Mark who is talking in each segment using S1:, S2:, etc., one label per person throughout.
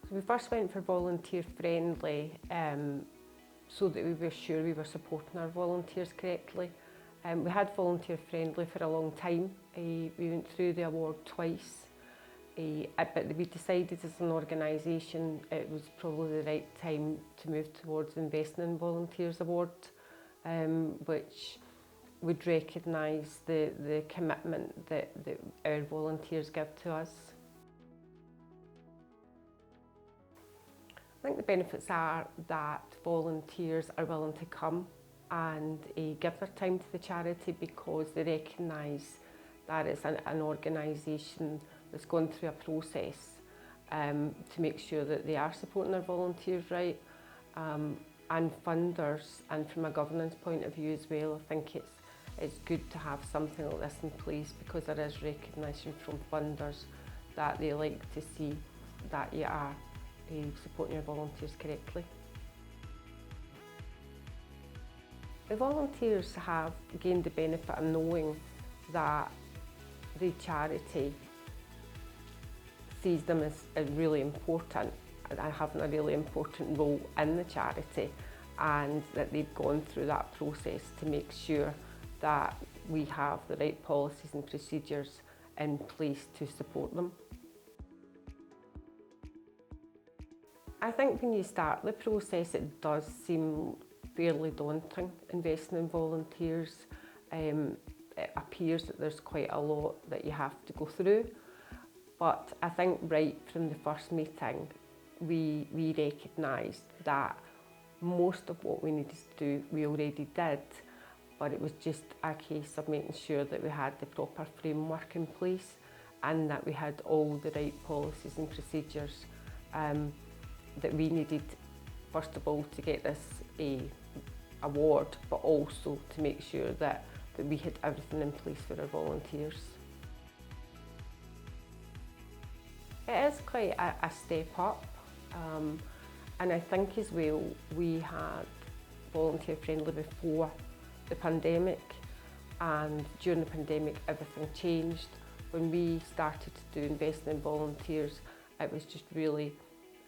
S1: So we first went for volunteer friendly so that we were sure we were supporting our volunteers correctly. We had volunteer friendly for a long time. We went through the award twice, but we decided as an organisation it was probably the right time to move towards investing in volunteers award, which would recognise the commitment that our volunteers give to us. I think the benefits are that volunteers are willing to come and give their time to the charity because they recognise that it's an organisation that's gone through a process to make sure that they are supporting their volunteers right, and funders, and from a governance point of view as well. I think it's good to have something like this in place because there is recognition from funders that they like to see that you are supporting your volunteers correctly. The volunteers have gained the benefit of knowing that the charity sees them as really important and having a really important role in the charity, and that they've gone through that process to make sure that we have the right policies and procedures in place to support them. I think when you start the process it does seem fairly daunting, investing in volunteers. It appears that there's quite a lot that you have to go through, but I think right from the first meeting we recognised that most of what we needed to do we already did, but it was just a case of making sure that we had the proper framework in place and that we had all the right policies and procedures that we needed, first of all, to get this award, but also to make sure that we had everything in place for our volunteers. It is quite a step up, and I think as well we had volunteer friendly before the pandemic, and during the pandemic everything changed. When we started to do investing in volunteers, it was just really,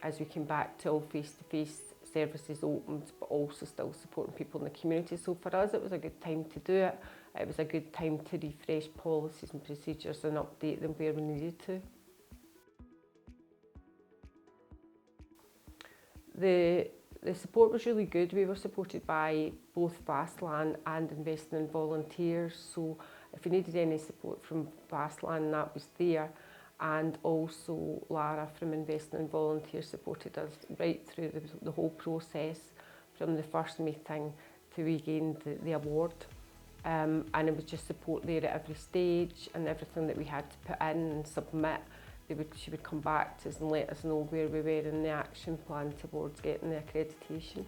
S1: as we came back to all face-to-face services opened, but also still supporting people in the community. So for us it was a good time to do it. It was a good time to refresh policies and procedures and update them where we needed to. The support was really good. We were supported by both VASLan and Investing in Volunteers, so if we needed any support from VASLan, that was there. And also Lara from Investing in Volunteers supported us right through the whole process, from the first meeting to we gained the award. And it was just support there at every stage, and everything that we had to put in and submit, she would come back to us and let us know where we were in the action plan towards getting the accreditation.